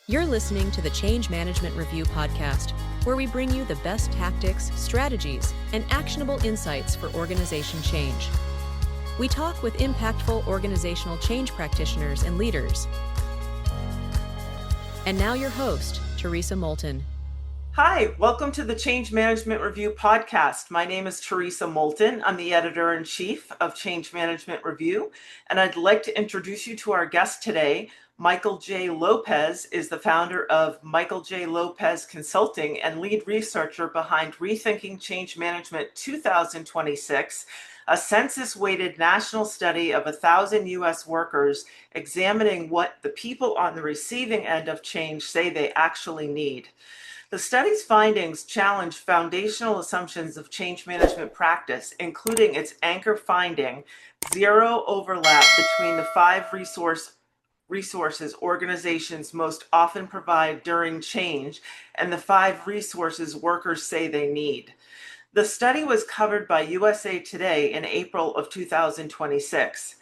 You're listening to the Change Management Review podcast, where we bring you the best tactics, strategies, and actionable insights for organization change. We talk with impactful organizational change practitioners and leaders. And now your host, Theresa Moulton. Hi, welcome to the Change Management Review podcast. My name is Theresa Moulton. I'm the editor-in-chief of Change Management Review, and I'd like to introduce you to our guest today. Michael J. Lopez is the founder of Michael J. Lopez Consulting and lead researcher behind Rethinking Change Management 2026, a census-weighted national study of 1,000 U.S. workers examining what the people on the receiving end of change say they actually need. The study's findings challenge foundational assumptions of change management practice, including its anchor finding, zero overlap between the five resources organizations most often provide during change and the five resources workers say they need. The study was covered by USA Today in April of 2026.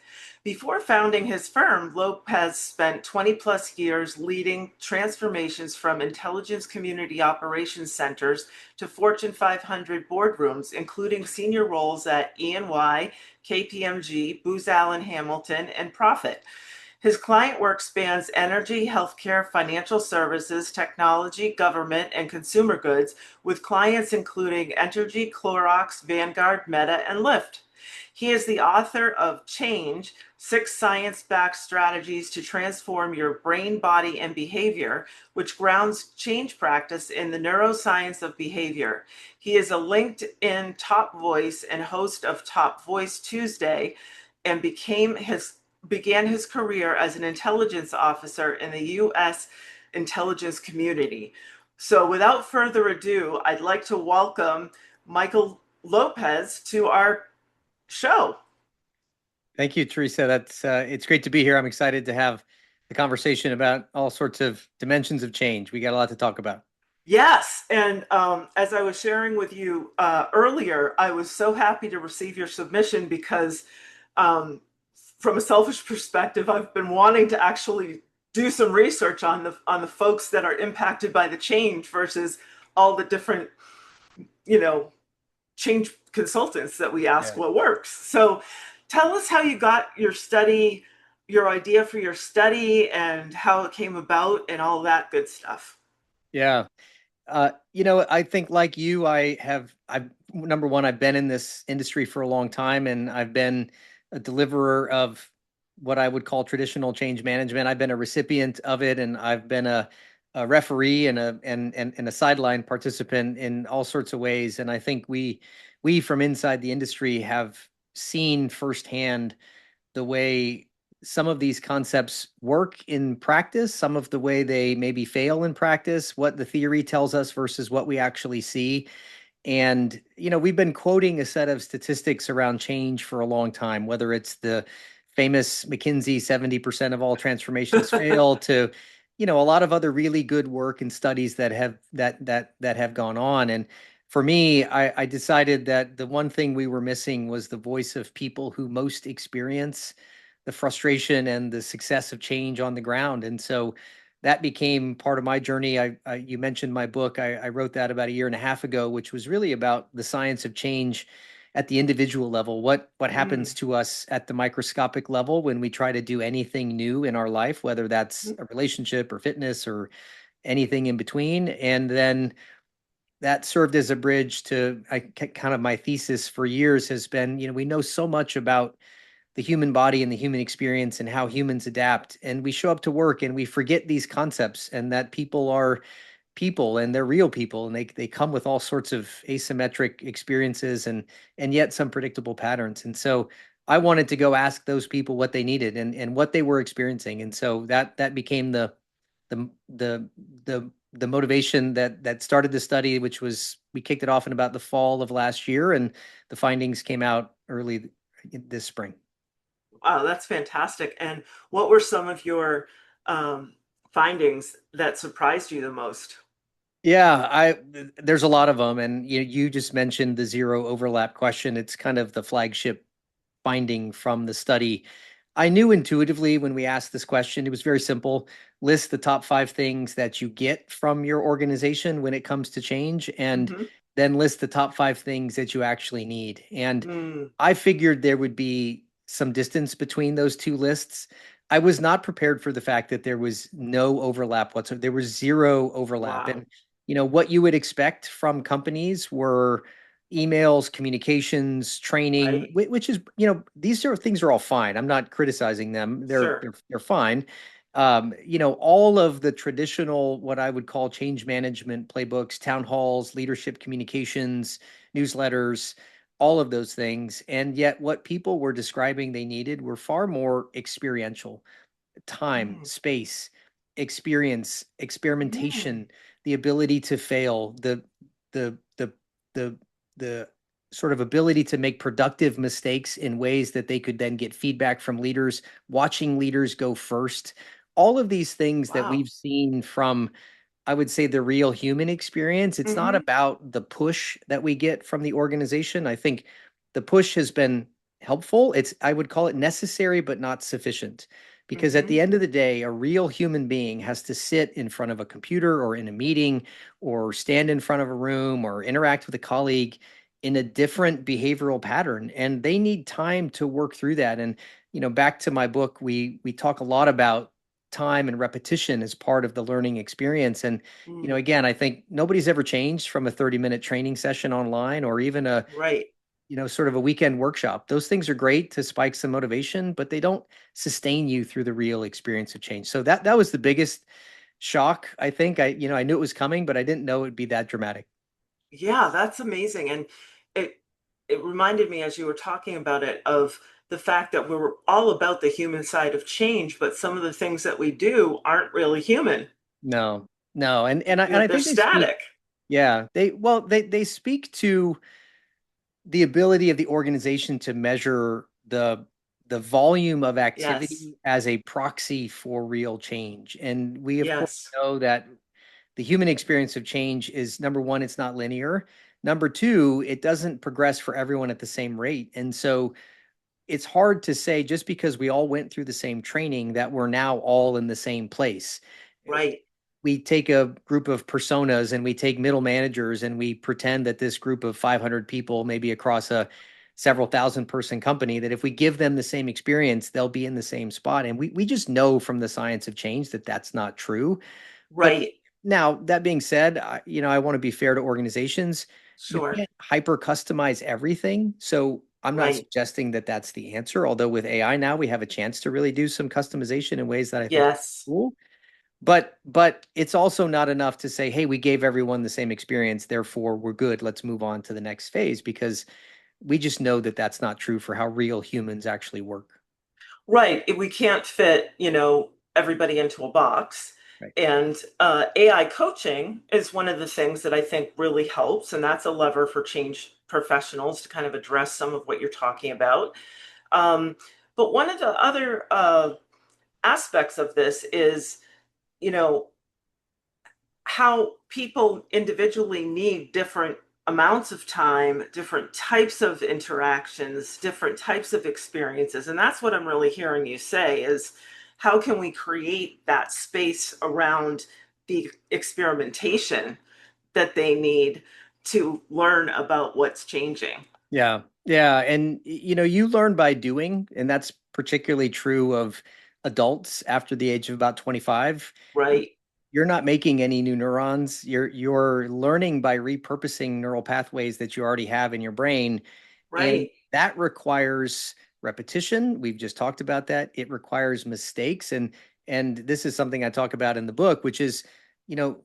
Before founding his firm, Lopez spent 20 plus years leading transformations from intelligence community operations centers to Fortune 500 boardrooms, including senior roles at E&Y, KPMG, Booz Allen Hamilton, and Profit. His client work spans energy, healthcare, financial services, technology, government, and consumer goods, with clients including Entergy, Clorox, Vanguard, Meta, and Lyft. He is the author of Change, 6 Science-Backed Strategies to Transform Your Brain, Body, and Behavior, which grounds change practice in the neuroscience of behavior. He is a LinkedIn top voice and host of Top Voice Tuesday, and began his career as an intelligence officer in the U.S. intelligence community. So without further ado, I'd like to welcome Michael Lopez to our show. Thank you, Theresa. It's great to be here. I'm excited to have the conversation about all sorts of dimensions of change. We got a lot to talk about. Yes, and as I was sharing with you earlier, I was so happy to receive your submission because from a selfish perspective, I've been wanting to actually do some research on the folks that are impacted by the change versus all the different, change consultants that we ask what works. So tell us how you got your study, your idea for your study, and how it came about and all that good stuff. Yeah. I think like you, number one, I've been in this industry for a long time, and I've been a deliverer of what I would call traditional change management. I've been a recipient of it, and I've been a referee and a sideline participant in all sorts of ways. And I think we from inside the industry have seen firsthand the way some of these concepts work in practice, some of the way they maybe fail in practice, what the theory tells us versus what we actually see. And, we've been quoting a set of statistics around change for a long time, whether it's the famous McKinsey 70% of all transformations fail to, a lot of other really good work and studies that have gone on. And for me, I decided that the one thing we were missing was the voice of people who most experience the frustration and the success of change on the ground. And so that became part of my journey. You mentioned my book. I wrote that about a year and a half ago, which was really about the science of change at the individual level. What happens to us at the microscopic level when we try to do anything new in our life, whether that's a relationship or fitness or anything in between. And then that served as a bridge to kind of my thesis for years has been, we know so much about the human body and the human experience and how humans adapt. And we show up to work and we forget these concepts, and that people are people and they're real people, and they come with all sorts of asymmetric experiences and yet some predictable patterns. And so I wanted to go ask those people what they needed and what they were experiencing. And so that became the motivation that started the study, which was, we kicked it off in about the fall of last year, and the findings came out early this spring. Wow, that's fantastic. And what were some of your findings that surprised you the most? Yeah, there's a lot of them, and you just mentioned the zero overlap question. It's kind of the flagship finding from the study. I knew intuitively when we asked this question, it was very simple. List the top 5 things that you get from your organization when it comes to change, and Hmm. then list the top 5 things that you actually need. And Mm, I figured there would be some distance between those two lists. I was not prepared for the fact that there was no overlap whatsoever. There was zero overlap. wow. And, what you would expect from companies were emails, communications, training, Right. which is, these sort of things are all fine. I'm not criticizing them. They're Sure. they're they're fine. All of the traditional, what I would call change management playbooks, town halls, leadership communications, newsletters, all of those things. And yet what people were describing they needed were far more experiential: time, Mm, space, experience, mm, experimentation, the ability to fail, the the the the sort of ability to make productive mistakes in ways that they could then get feedback from leaders, watching leaders go first. All of these things that wow. we've seen from, I would say, the real human experience. It's not Hmm. about the push that we get from the organization. I think the push has been helpful. I would call it necessary, but not sufficient. Because at Hmm. the end of the day, a real human being has to sit in front of a computer or in a meeting or stand in front of a room or interact with a colleague in a different behavioral pattern. And they need time to work through that. And, back to my book, we talk a lot about time and repetition as part of the learning experience. And, Mm, again, I think nobody's ever changed from a 30-minute training session online or even a, right. sort of a weekend workshop. Those things are great to spike some motivation, but they don't sustain you through the real experience of change. So that was the biggest shock. I think I knew it was coming, but I didn't know it'd be that dramatic. Yeah, that's amazing. And it it reminded me as you were talking about it of the fact that we're all about the human side of change, but some of the things that we do aren't really human. No, no. And I They're think they speak, static. yeah, they speak to the ability of the organization to measure the volume of Yes. activity as a proxy for real change. And we, of course, Yes. know that the human experience of change is, number one, it's not linear. Number two, it doesn't progress for everyone at the same rate. And so it's hard to say just because we all went through the same training that we're now all in the same place. Right. We take a group of personas and we take middle managers and we pretend that this group of 500 people, maybe across a several thousand person company, that if we give them the same experience, they'll be in the same spot. And we just know from the science of change that that's not true. But Right. now, that being said, I want to be fair to organizations. You Sure. can't hyper customize everything. So I'm not Right. suggesting that that's the answer. Although with AI now, we have a chance to really do some customization in ways that I think are Yes. cool. But it's also not enough to say, hey, we gave everyone the same experience, therefore we're good. Let's move on to the next phase, because we just know that that's not true for how real humans actually work. Right. We can't fit, everybody into a box. Right. And AI coaching is one of the things that I think really helps. And that's a lever for change professionals to kind of address some of what you're talking about. Um, but one of the other aspects of this is, you know, how people individually need different amounts of time, different types of interactions, different types of experiences. And that's what I'm really hearing you say is how can we create that space around the experimentation that they need to learn about what's changing, Yeah. Yeah. And, you learn by doing, and that's particularly true of adults after the age of about 25. right? You're not making any new neurons. You're learning by repurposing neural pathways that you already have in your brain. And Right. that requires repetition. We've just talked about that. It requires mistakes. And this is something I talk about in the book, which is,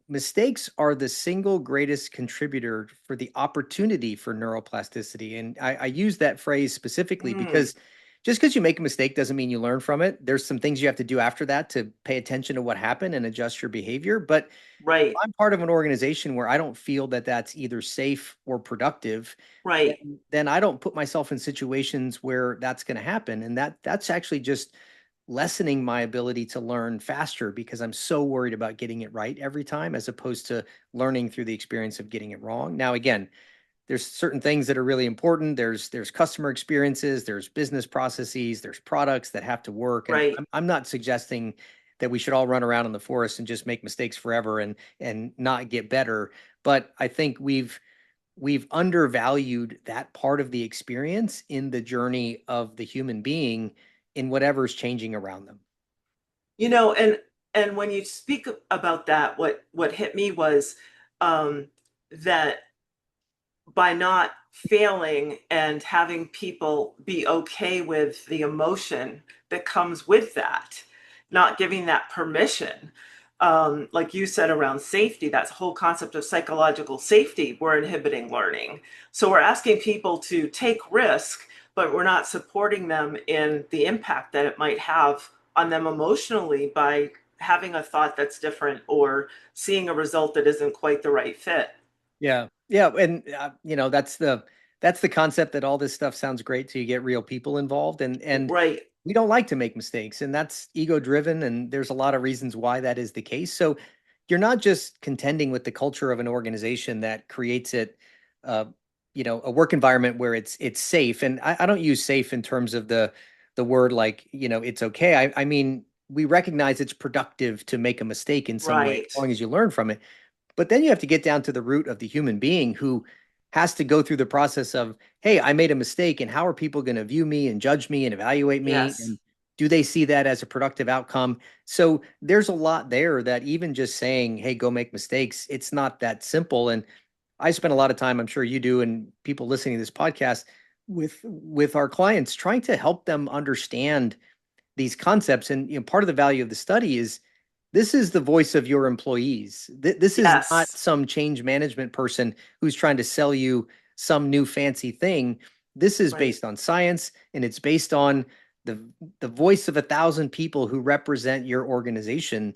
mistakes are the single greatest contributor for the opportunity for neuroplasticity. And I use that phrase specifically Mm, because just because you make a mistake doesn't mean you learn from it. There's some things you have to do after that to pay attention to what happened and adjust your behavior. But if right. I'm part of an organization where I don't feel that that's either safe or productive, Right. then I don't put myself in situations where that's going to happen. And that's actually just lessening my ability to learn faster because I'm so worried about getting it right every time, as opposed to learning through the experience of getting it wrong. Now, again, there's certain things that are really important. There's customer experiences, there's business processes, there's products that have to work. And Right. I'm not suggesting that we should all run around in the forest and just make mistakes forever and not get better. But I think we've undervalued that part of the experience in the journey of the human being in whatever's changing around them. You know, and when you speak about that, what hit me was um, that by not failing and having people be okay with the emotion that comes with that, not giving that permission. Like you said around safety, that's the whole concept of psychological safety. We're inhibiting learning. So we're asking people to take risk, but we're not supporting them in the impact that it might have on them emotionally by having a thought that's different or seeing a result that isn't quite the right fit. Yeah. Yeah. And, that's the concept that all this stuff sounds great till you get real people involved. And Right. we don't like to make mistakes, and that's ego driven. And there's a lot of reasons why that is the case. So you're not just contending with the culture of an organization that creates it, uh, a work environment where it's safe. And I don't use safe in terms of the word like, it's okay. I mean, we recognize it's productive to make a mistake in some way, Right. as long as you learn from it. But then you have to get down to the root of the human being who has to go through the process of, hey, I made a mistake, and how are people going to view me and judge me and evaluate me? Yes. And do they see that as a productive outcome? So there's a lot there that even just saying, hey, go make mistakes, it's not that simple. And I spend a lot of time, I'm sure you do, and people listening to this podcast with our clients, trying to help them understand these concepts. And part of the value of the study is this is the voice of your employees. This is not Yes. some change management person who's trying to sell you some new fancy thing. This is Right. based on science, and it's based on the the voice of 1,000 people who represent your organization.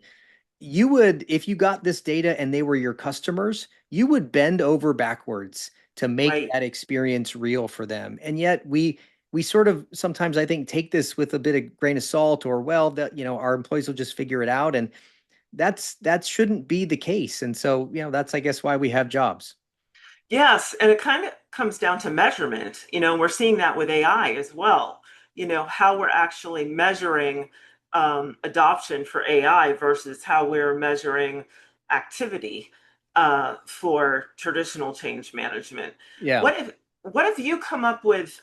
You would, if you got this data and they were your customers, you would bend over backwards to make Right. that experience real for them. And yet we sort of sometimes, I think, take this with a bit of grain of salt, or well, that our employees will just figure it out. And that shouldn't be the case. And so, that's, I guess, why we have jobs. Yes, and it kind of comes down to measurement. We're seeing that with AI as well. How we're actually measuring adoption for AI versus how we're measuring activity for traditional change management. Yeah. What if you come up with,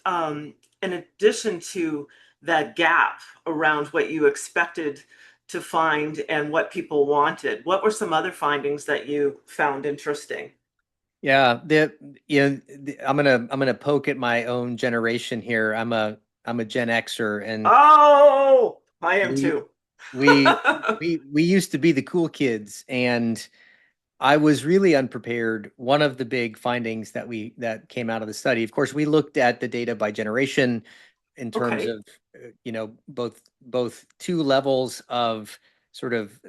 in addition to that gap around what you expected to find and what people wanted, what were some other findings that you found interesting? Yeah, I'm gonna poke at my own generation here. I'm a Gen Xer, and Oh, I am we too. we we used to be the cool kids, and I was really unprepared. One of the big findings that came out of the study, of course, we looked at the data by generation in terms Okay, of both two levels of sort of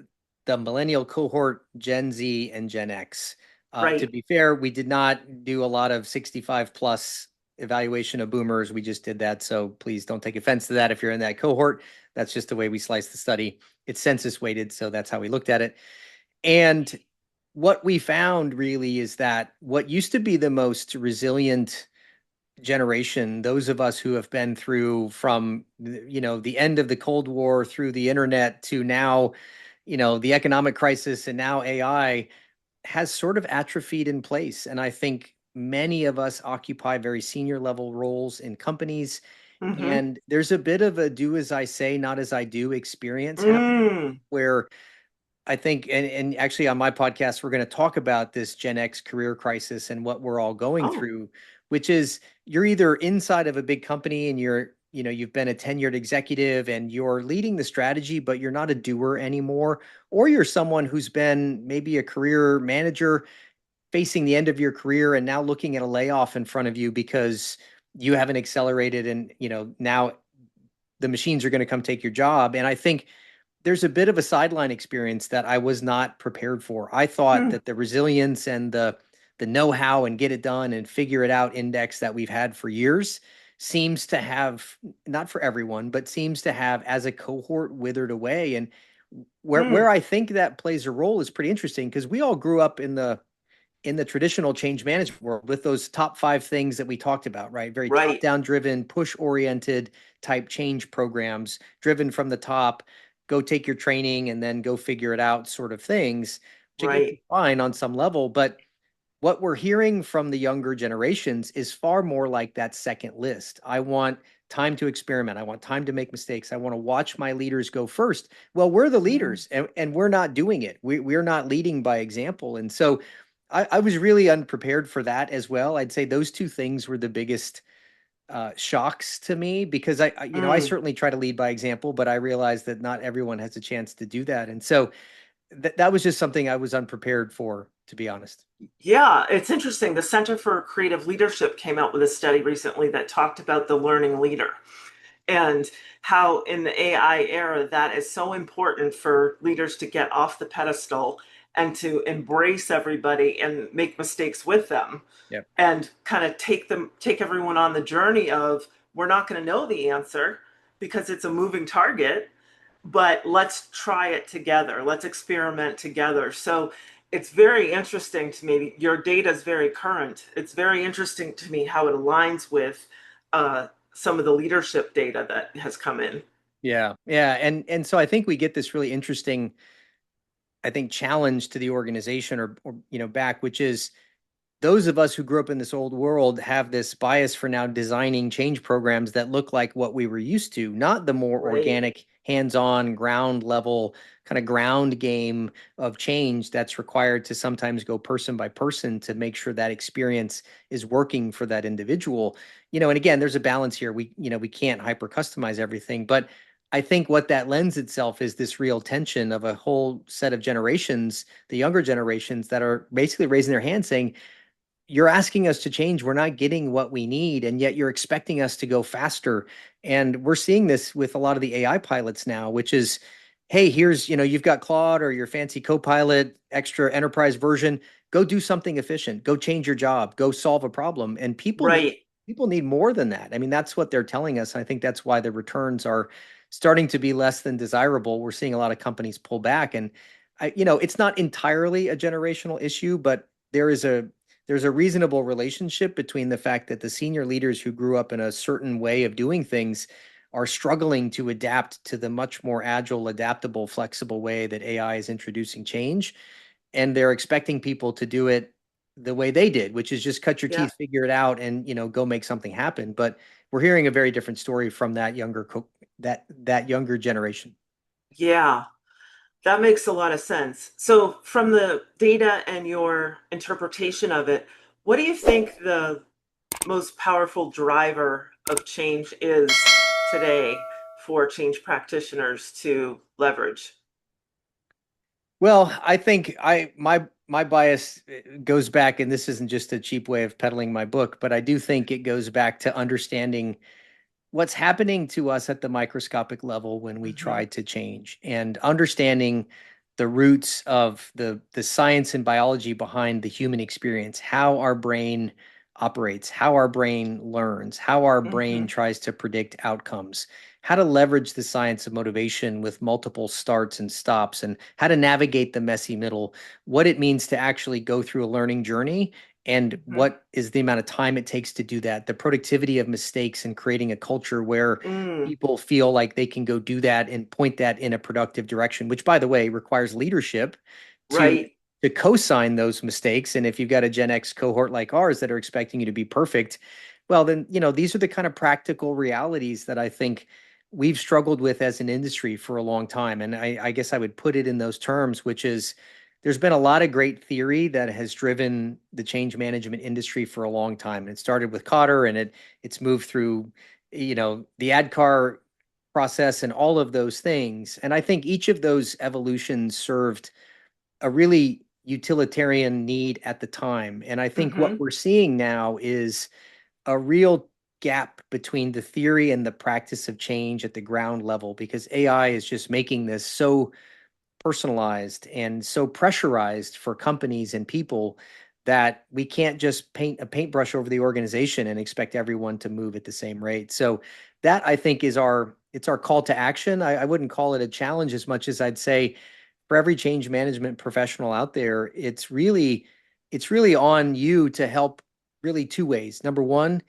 the millennial cohort, Gen Z and Gen X. To right. be fair, we did not do a lot of 65 plus evaluation of boomers. We just did that. So please don't take offense to that if you're in that cohort. That's just the way we sliced the study. It's census weighted, so that's how we looked at it. And what we found really is that what used to be the most resilient generation, those of us who have been through from the end of the Cold War through the internet to now, the economic crisis and now AI, has sort of atrophied in place. And I think many of us occupy very senior level roles in companies. Mm-hmm. And there's a bit of a do as I say, not as I do experience happening, Mm. where I think, and actually on my podcast, we're going to talk about this Gen X career crisis and what we're all going Oh, through, which is you're either inside of a big company and you've been a tenured executive and you're leading the strategy, but you're not a doer anymore, or you're someone who's been maybe a career manager facing the end of your career and now looking at a layoff in front of you because you haven't accelerated, and now the machines are going to come take your job. And I think there's a bit of a sideline experience that I was not prepared for. I thought hmm. that the resilience and the know-how and get it done and figure it out index that we've had for years seems to have, not for everyone, but seems to have, as a cohort, withered away. And where Mm. I think that plays a role is pretty interesting, because we all grew up in the in the traditional change management world with those top 5 things that we talked about, right? Very Right. top-down driven, push-oriented type change programs, driven from the top, go take your training and then go figure it out sort of things, which again is Right. fine on some level. But what we're hearing from the younger generations is far more like that second list. I want time to experiment. I want time to make mistakes. I want to watch my leaders go first. Well, we're the Mm. leaders and we're not doing it. We're not leading by example. And so I was really unprepared for that as well. I'd say those 2 things were the biggest shocks to me because I Mm. certainly try to lead by example, but I realize that not everyone has a chance to do that. And so that was just something I was unprepared for, to be honest. Yeah, it's interesting. The Center for Creative Leadership came out with a study recently that talked about the learning leader and how in the AI era that is so important for leaders to get off the pedestal and to embrace everybody and make mistakes with them Yep. and kind of take everyone on the journey of we're not going to know the answer because it's a moving target, but let's try it together. Let's experiment together. So it's very interesting to me. Your data is very current. It's very interesting to me how it aligns with some of the leadership data that has come in. Yeah. Yeah. And so I think we get this really interesting, I think, challenge to the organization or back, which is those of us who grew up in this old world have this bias for now designing change programs that look like what we were used to, not the more Right. organic, hands-on, ground level kind of ground game of change that's required to sometimes go person by person to make sure that experience is working for that individual. And again, there's a balance here. We can't hyper customize everything, but I think what that lends itself is this real tension of a whole set of generations, the younger generations that are basically raising their hand saying, you're asking us to change. We're not getting what we need, and yet you're expecting us to go faster. And we're seeing this with a lot of the AI pilots now, which is, hey, here's, you've got Claude or your fancy Copilot, extra enterprise version. Go do something efficient. Go change your job. Go solve a problem. And Right. people need more than that. I mean, that's what they're telling us. I think that's why the returns are starting to be less than desirable. We're seeing a lot of companies pull back, and it's not entirely a generational issue, but there's a reasonable relationship between the fact that the senior leaders who grew up in a certain way of doing things are struggling to adapt to the much more agile, adaptable, flexible way that AI is introducing change. And they're expecting people to do it the way they did, which is just cut your Yeah. teeth, figure it out, and go make something happen. But we're hearing a very different story from that younger generation. Yeah. That makes a lot of sense. So, from the data and your interpretation of it, what do you think the most powerful driver of change is today for change practitioners to leverage? Well, I think my bias goes back, and this isn't just a cheap way of peddling my book, but I do think it goes back to understanding what's happening to us at the microscopic level when we Hmm. try to change and understanding the roots of the science and biology behind the human experience, how our brain operates, how our brain learns, how our brain Hmm. tries to predict outcomes, how to leverage the science of motivation with multiple starts and stops, and how to navigate the messy middle, what it means to actually go through a learning journey and Hmm. what is the amount of time it takes to do that, the productivity of mistakes and creating a culture where Mm. people feel like they can go do that and point that in a productive direction, which by the way requires leadership to Right. co-sign those mistakes. And if you've got a Gen X cohort like ours that are expecting you to be perfect, well then these are the kind of practical realities that I think we've struggled with as an industry for a long time. And I guess I would put it in those terms, which is there's been a lot of great theory that has driven the change management industry for a long time. And it started with Cotter, and it's moved through, the ADKAR process and all of those things. And I think each of those evolutions served a really utilitarian need at the time. And I think what Hmm. we're seeing now is a real gap between the theory and the practice of change at the ground level because AI is just making this so personalized and so pressurized for companies and people that we can't just paint a paintbrush over the organization and expect everyone to move at the same rate. So that I think is our call to action. I wouldn't call it a challenge as much as I'd say for every change management professional out there, it's really it's really on you to help really two ways. Number one,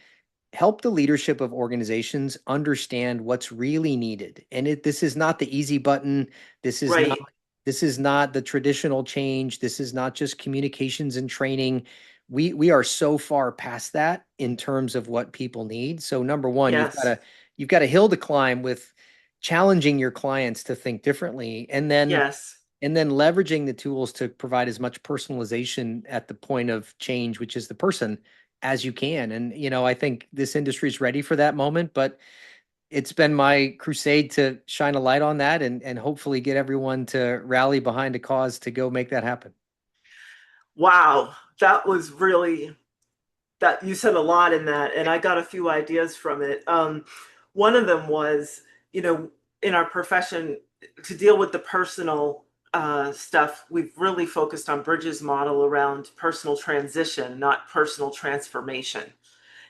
help the leadership of organizations understand what's really needed. And this is not the easy button. This is not Right. this is not the traditional change. This is not just communications and training. We are so far past that in terms of what people need. So number one, Yes. you've got a hill to climb with challenging your clients to think differently, Yes. and then leveraging the tools to provide as much personalization at the point of change, which is the person, as you can. And, I think this industry is ready for that moment, but it's been my crusade to shine a light on that and hopefully get everyone to rally behind a cause to go make that happen. Wow. That was really that you said a lot in that, and I got a few ideas from it. One of them was, you know, in our profession, to deal with the personal stuff, we've really focused on Bridges' model around personal transition, not personal transformation.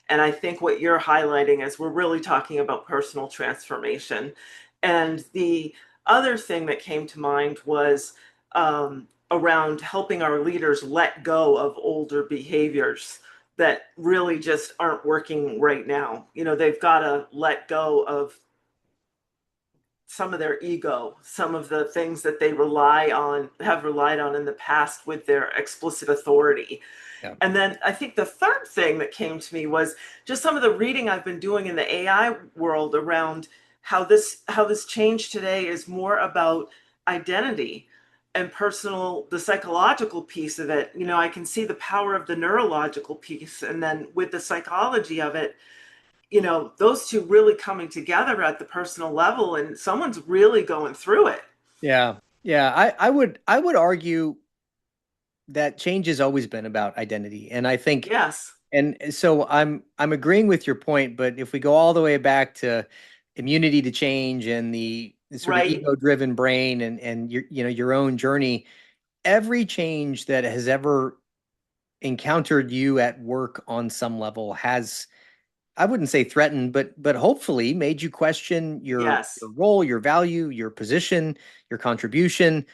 And I think what you're highlighting is we're really talking about personal transformation. And the other thing that came to mind was around helping our leaders let go of older behaviors that really just aren't working right now. You know, they've got to let go of some of their ego, some of the things that they have relied on in the past with their explicit authority. Yeah. And then I think the third thing that came to me was just some of the reading I've been doing in the AI world around how this change today is more about identity and personal, the psychological piece of it. You know, I can see the power of the neurological piece, and then with the psychology of it, those two really coming together at the personal level, and someone's really going through it. Yeah. Yeah. I would argue that change has always been about identity. And I think, Yes. and so I'm agreeing with your point, but if we go all the way back to immunity to change and the sort of Right. ego-driven brain and your own journey, every change that has ever encountered you at work on some level has, I wouldn't say threatened, but hopefully made you question your Yes. role, your value, your position, your contribution.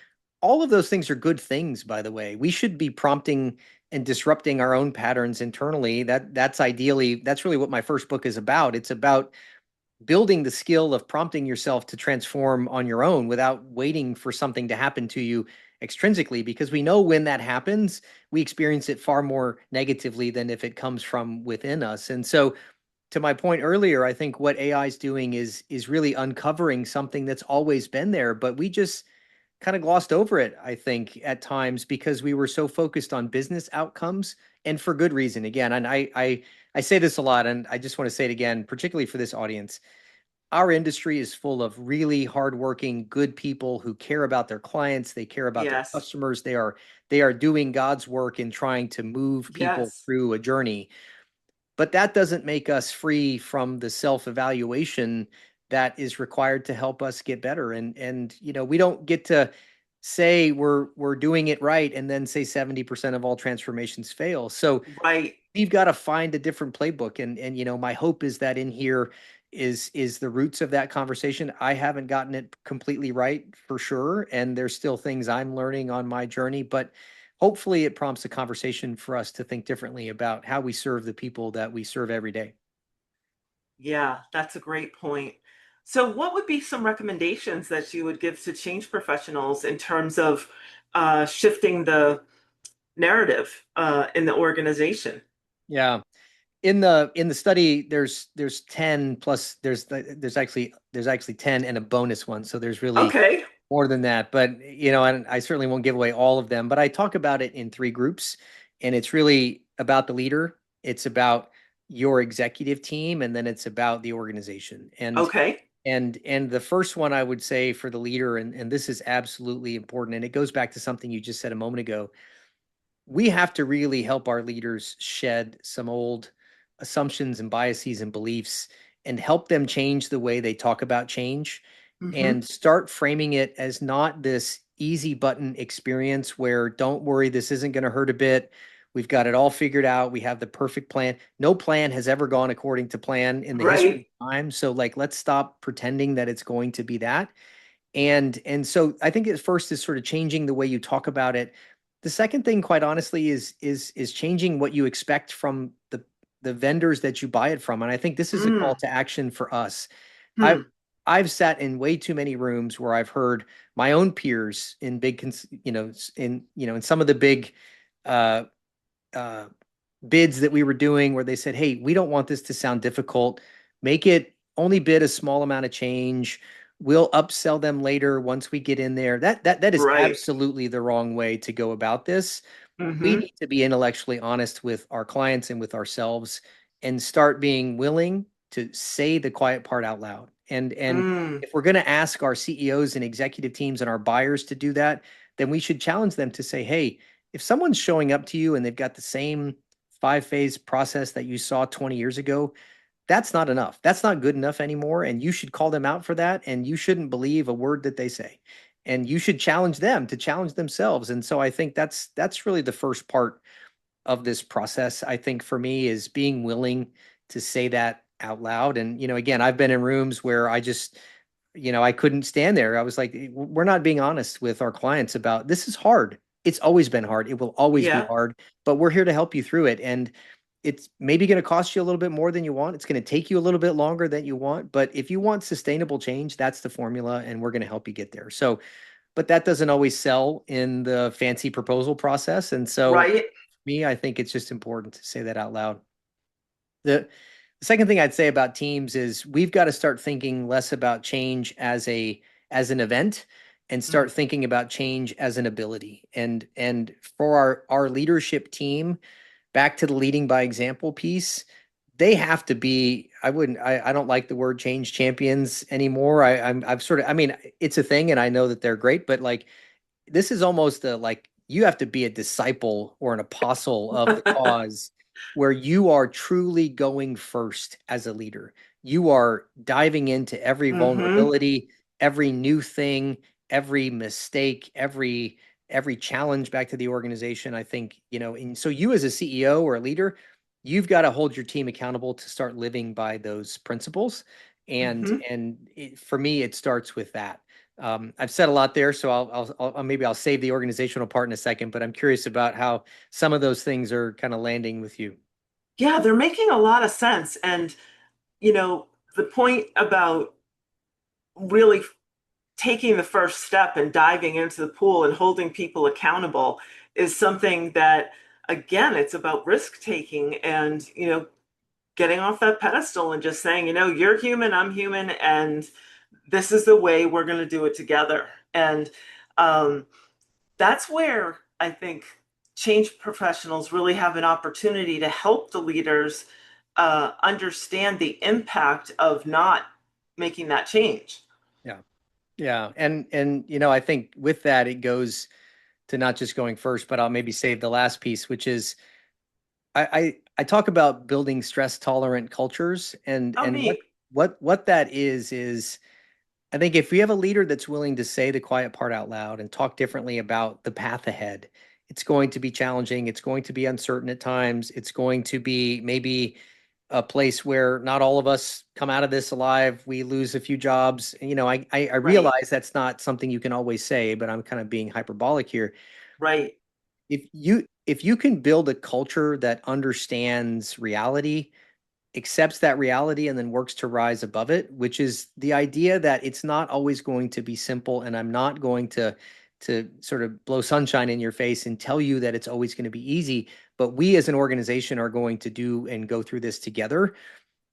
All of those things are good things, by the way. We should be prompting and disrupting our own patterns internally. That's really what my first book is about. It's about building the skill of prompting yourself to transform on your own without waiting for something to happen to you extrinsically, because we know when that happens, we experience it far more negatively than if it comes from within us. And so, to my point earlier, I think what AI is doing is really uncovering something that's always been there, but we just kind of glossed over it, I think, at times because we were so focused on business outcomes, and for good reason. Again, and I say this a lot, and I just want to say it again, particularly for this audience. Our industry is full of really hardworking, good people who care about their clients. They care about their Yes. customers. They are doing God's work in trying to move people Yes. through a journey, but that doesn't make us free from the self-evaluation that is required to help us get better. And we don't get to say we're doing it right and then say 70% of all transformations fail. So Right. we've got to find a different playbook. And my hope is that in here is the roots of that conversation. I haven't gotten it completely right for sure, and there's still things I'm learning on my journey, but hopefully it prompts a conversation for us to think differently about how we serve the people that we serve every day. Yeah, that's a great point. So, what would be some recommendations that you would give to change professionals in terms of shifting the narrative in the organization? Yeah. In the study, there's 10 plus there's actually 10 and a bonus one. So there's really Okay. more than that, but and I certainly won't give away all of them, but I talk about it in three groups, and it's really about the leader, it's about your executive team, and then it's about the organization. Okay. And the first one I would say for the leader, and this is absolutely important, and it goes back to something you just said a moment ago. We have to really help our leaders shed some old assumptions and biases and beliefs and help them change the way they talk about change Hmm. and start framing it as not this easy button experience where don't worry, this isn't going to hurt a bit. We've got it all figured out. We have the perfect plan. No plan has ever gone according to plan in the history Right. of time. So like let's stop pretending that it's going to be that. And so I think at first is sort of changing the way you talk about it, The second thing, quite honestly, is changing what you expect from the vendors that you buy it from. And I think this is a call Mm, to action for us. I hmm, I've sat in way too many rooms where I've heard my own peers in in some of the big uh, uh, bids that we were doing where they said, "Hey, we don't want this to sound difficult. Make it only bid a small amount of change. We'll upsell them later once we get in there." That is right. absolutely the wrong way to go about this. We Mm-hmm. need to be intellectually honest with our clients and with ourselves and start being willing to say the quiet part out loud. And Mm, if we're going to ask our CEOs and executive teams and our buyers to do that, then we should challenge them to say, "Hey, if someone's showing up to you and they've got the same five-phase process that you saw 20 years ago, that's not enough. That's not good enough anymore. And you should call them out for that. And you shouldn't believe a word that they say. And you should challenge them to challenge themselves." And so I think that's really the first part of this process. I think for me is being willing to say that out loud. And, again, I've been in rooms where I couldn't stand there. I was like, we're not being honest with our clients about this is hard. It's always been hard. It will always be yeah, hard, but we're here to help you through it. And it's maybe going to cost you a little bit more than you want. It's going to take you a little bit longer than you want. But if you want sustainable change, that's the formula, and we're going to help you get there. So, but that doesn't always sell in the fancy proposal process. And so, right. me, I think it's just important to say that out loud. The second thing I'd say about teams is we've got to start thinking less about change as an event and Mm, start thinking about change as an ability. And for our leadership team, back to the leading by example piece, they have to be, I don't like the word change champions anymore. I've sort of, I mean, it's a thing and I know that they're great, but like this is almost like you have to be a disciple or an apostle of the cause where you are truly going first as a leader. You are diving into every mm-hmm. vulnerability, every new thing, every mistake, every challenge back to the organization. I think, and so you as a CEO or a leader, you've got to hold your team accountable to start living by those principles. And Mm-hmm. for me, it starts with that. I've said a lot there, so maybe I'll save the organizational part in a second, but I'm curious about how some of those things are kind of landing with you. Yeah, they're making a lot of sense. And, you know, the point about really taking the first step and diving into the pool and holding people accountable is something that, again, it's about risk taking and, getting off that pedestal and just saying, you're human, I'm human, and this is the way we're going to do it together. And um, that's where I think change professionals really have an opportunity to help the leaders understand the impact of not making that change. Yeah. Yeah. And I think with that it goes to not just going first, but I'll maybe save the last piece, which is I talk about building stress tolerant cultures and Oh, and what neat. what that is I think if we have a leader that's willing to say the quiet part out loud and talk differently about the path ahead, it's going to be challenging. It's going to be uncertain at times. It's going to be maybe a place where not all of us come out of this alive. We lose a few jobs. I Right, realize that's not something you can always say, but I'm kind of being hyperbolic here. right. If you can build a culture that understands reality, accepts that reality and then works to rise above it, which is the idea that it's not always going to be simple and I'm not going to sort of blow sunshine in your face and tell you that it's always going to be easy, but we as an organization are going to do and go through this together.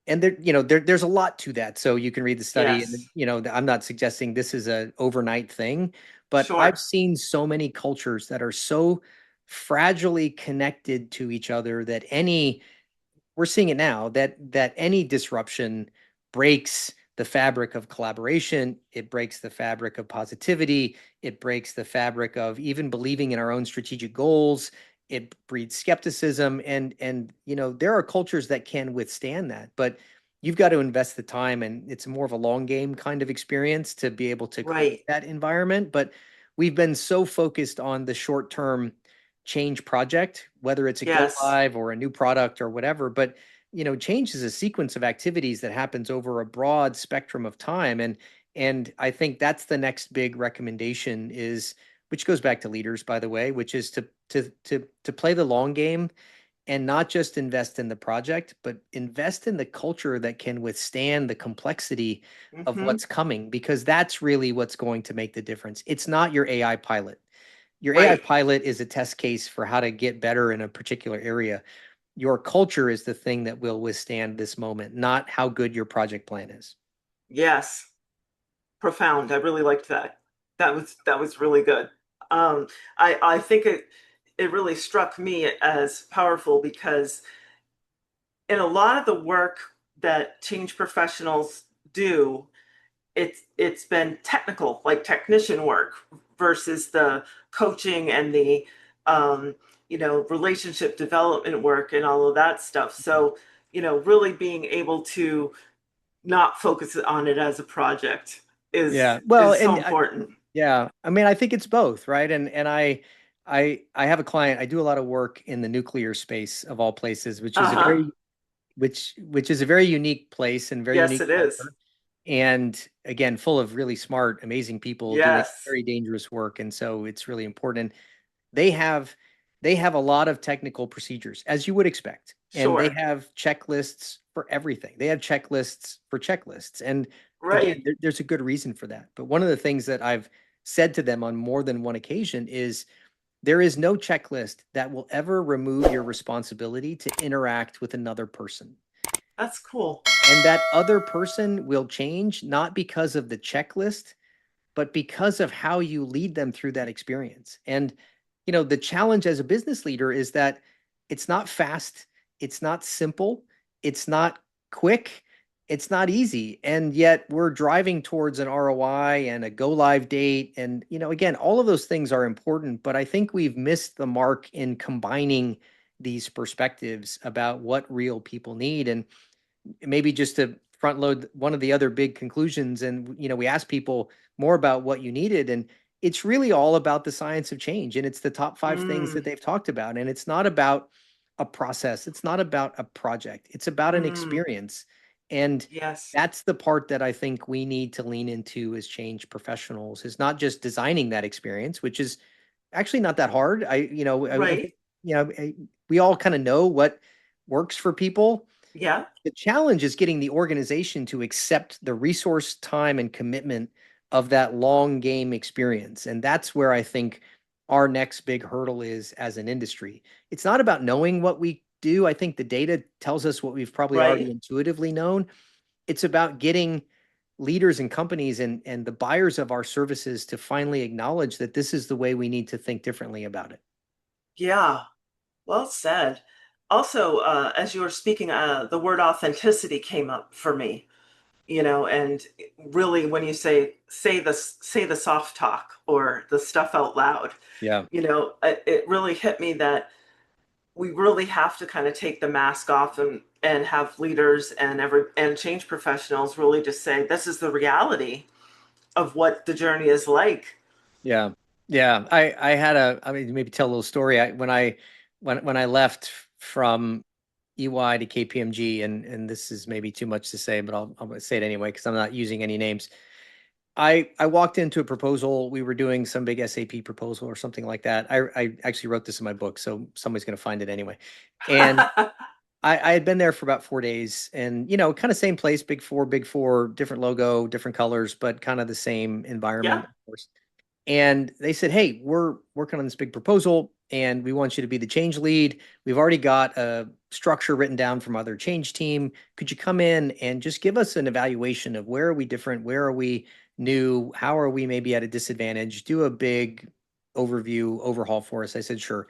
And there's a lot to that. So you can read the study and Yes, I'm not suggesting this is a overnight thing, but I've sure. seen so many cultures that are so fragilely connected to each other that we're seeing it now that any disruption breaks the fabric of collaboration. It breaks the fabric of positivity. It breaks the fabric of even believing in our own strategic goals. It breeds skepticism, and there are cultures that can withstand that, but you've got to invest the time, and it's more of a long game kind of experience to be able to create Right. that environment. But we've been so focused on the short term change project, whether it's a go Yes. live or a new product or whatever. But change is a sequence of activities that happens over a broad spectrum of time. And I think that's the next big recommendation is which goes back to leaders, by the way, which is to play the long game and not just invest in the project, but invest in the culture that can withstand the complexity of Hmm. what's coming, because that's really what's going to make the difference. It's not your AI pilot. Your AI Right. pilot is a test case for how to get better in a particular area. Your culture is the thing that will withstand this moment, not how good your project plan is. Yes. Profound. I really liked that. That was really good. Um, I think it really struck me as powerful because in a lot of the work that change professionals do, it's been technical, like technician work, versus the coaching and the um, relationship development work and all of that stuff. So, really being able to not focus on it as a project is Yeah. Well, is so and important. yeah, I mean, I think it's both, right? And I have a client. I do a lot of work in the nuclear space of all places, which is a Uh-huh. very which is a very unique place and very Yes, unique it is. culture. And again, full of really smart, amazing people doing Yes. very dangerous work. And so it's really important. They have they have a lot of technical procedures, as you would expect, and they Sure. have checklists for everything. They have checklists for checklists, and again, Right. there's a good reason for that. But one of the things that I've said to them on more than one occasion is there is no checklist that will ever remove your responsibility to interact with another person. That's cool. And that other person will change not because of the checklist, but because of how you lead them through that experience. And, the challenge as a business leader is that it's not fast, it's not simple, it's not quick, it's not easy. And yet we're driving towards an ROI and a go live date. And, again, all of those things are important, but I think we've missed the mark in combining these perspectives about what real people need. And maybe just to front load one of the other big conclusions, and we asked people more about what you needed, and it's really all about the science of change, and it's the top 5 things that Mm, they've talked about, and it's not about a process, it's not about a project, it's about an mm, experience. And yes. that's the part that I think we need to lean into as change professionals, is not just designing that experience, which is actually not that hard. I think Right. we all kind of know what works for people. Yeah. The challenge is getting the organization to accept the resource, time, and commitment of that long game experience. And that's where I think our next big hurdle is as an industry. It's not about knowing what we do. I think the data tells us what we've probably already Right. intuitively known. It's about getting leaders and companies and the buyers of our services to finally acknowledge that this is the way we need to think differently about it. Yeah. Well said. Also, as you were speaking, the word authenticity came up for me. And really, when you say the soft talk or the stuff out loud, Yeah. it really hit me that we really have to kind of take the mask off and have leaders and change professionals really just say this is the reality of what the journey is like. Yeah. Yeah. I had I mean, maybe tell a little story. When I left from EY to KPMG, and this is maybe too much to say, but I'll say it anyway because I'm not using any names. I walked into a proposal. We were doing some big SAP proposal or something like that. I actually wrote this in my book, so somebody's going to find it anyway. And I had been there for about 4 days, and kind of same place, Big Four, different logo, different colors, but kind of the same Yeah. environment, of course. And they said, "Hey, we're working on this big proposal, and we want you to be the change lead. We've already got a structure written down from other change team. Could you come in and just give us an evaluation of where are we different? Where are we new? How are we maybe at a disadvantage? Do a big overview overhaul for us." I said, "Sure."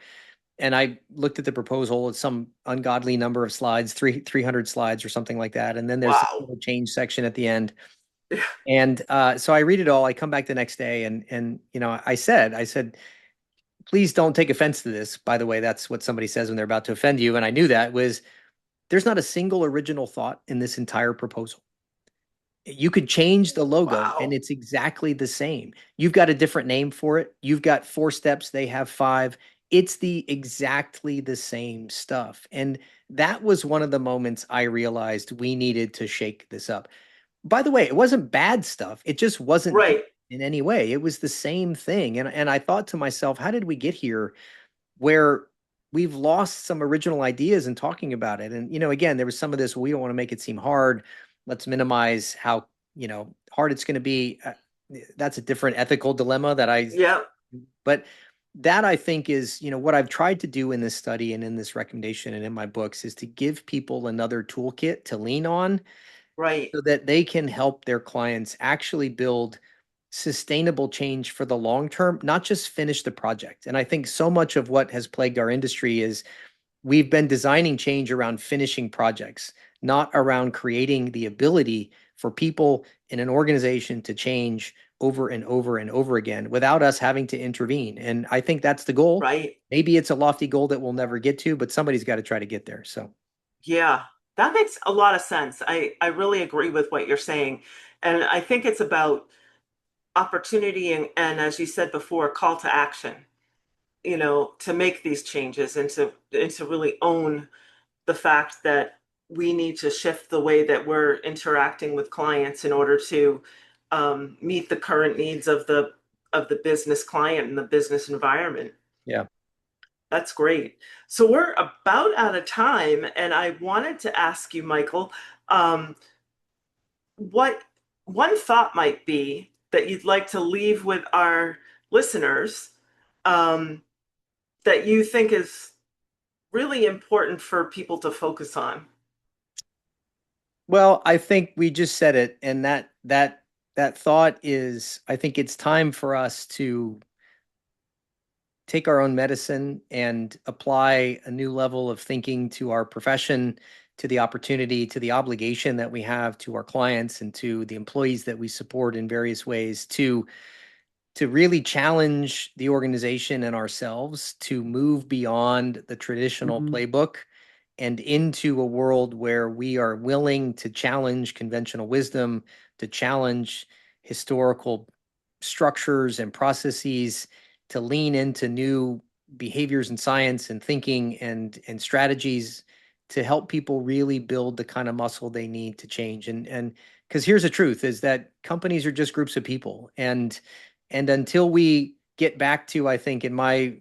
And I looked at the proposal. It's some ungodly number of slides, 300 slides or something like that. And then there's this Wow. little change section at the end. And so I read it all. I come back the next day, and I said, please don't take offense to this. By the way, that's what somebody says when they're about to offend you. And I knew that was there's not a single original thought in this entire proposal. You could change the logo and Wow. it's exactly the same. You've got a different name for it. You've got 4 steps, they have 5. It's the exactly the same stuff. And that was one of the moments I realized we needed to shake this up. By the way, it wasn't bad stuff. It just wasn't Right. in any way. It was the same thing. And I thought to myself, how did we get here where we've lost some original ideas in talking about it? And, again, there was some of this, we don't want to make it seem hard. Let's minimize how, hard it's going to be. That's a different ethical dilemma Yeah, but that I think is, what I've tried to do in this study and in this recommendation and in my books is to give people another toolkit to lean on right, so that they can help their clients actually build sustainable change for the long term, not just finish the project. And I think so much of what has plagued our industry is we've been designing change around finishing projects, not around creating the ability for people in an organization to change over and over and over again without us having to intervene. And I think that's the goal. right. Maybe it's a lofty goal that we'll never get to, but somebody's got to try to get there. So, Yeah, that makes a lot of sense. I really agree with what you're saying. And I think it's about opportunity and as you said before, call to action, to make these changes and to really own the fact that we need to shift the way that we're interacting with clients in order to meet the current needs of the business client and the business environment. yeah. That's great. So we're about out of time, and I wanted to ask you, Michael, um, what one thought might be that you'd like to leave with our listeners, um, that you think is really important for people to focus on. Well, I think we just said it, and that thought is, I think it's time for us to take our own medicine and apply a new level of thinking to our profession, to the opportunity, to the obligation that we have to our clients and to the employees that we support in various ways to really challenge the organization and ourselves to move beyond the traditional Mhm. playbook and into a world where we are willing to challenge conventional wisdom, to challenge historical structures and processes, to lean into new behaviors and science and thinking and strategies to help people really build the kind of muscle they need to change. And because here's the truth is that companies are just groups of people. And until we get back to, I think in my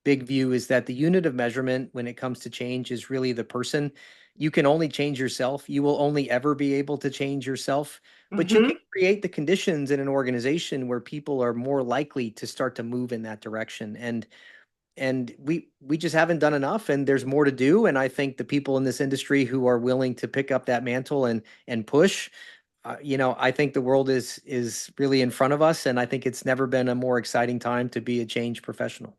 big view is that the unit of measurement when it comes to change is really the person. You can only change yourself. You will only ever be able to change yourself, but you can Mhm. create the conditions in an organization where people are more likely to start to move in that direction. And we just haven't done enough, and there's more to do. And I think the people in this industry who are willing to pick up that mantle and push, I think the world is really in front of us, and I think it's never been a more exciting time to be a change professional.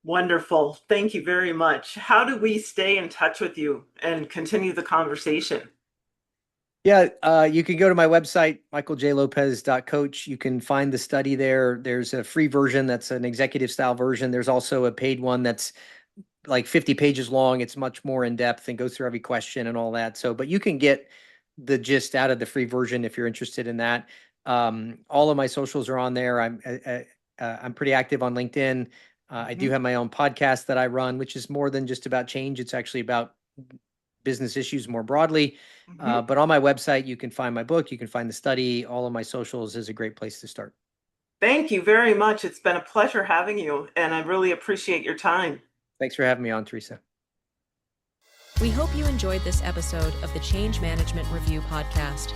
Wonderful. Thank you very much. How do we stay in touch with you and continue the conversation? Yeah, you can go to my website, michaeljlopez.coach. You can find the study there. There's a free version that's an executive style version. There's also a paid one that's like 50 pages long. It's much more in depth and goes through every question and all that. So, but you can get the gist out of the free version if you're interested in that. All of my socials are on there. I'm pretty active on LinkedIn. I do Mhm. have my own podcast that I run, which is more than just about change. It's actually about business issues more broadly. Mhm. But on my website, you can find my book, you can find the study. All of my socials is a great place to start. Thank you very much. It's been a pleasure having you, and I really appreciate your time. Thanks for having me on, Theresa. We hope you enjoyed this episode of the Change Management Review podcast.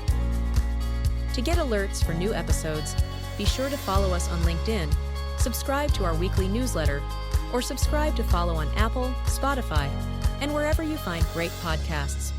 To get alerts for new episodes, be sure to follow us on LinkedIn, subscribe to our weekly newsletter, or subscribe to follow on Apple, Spotify, and wherever you find great podcasts.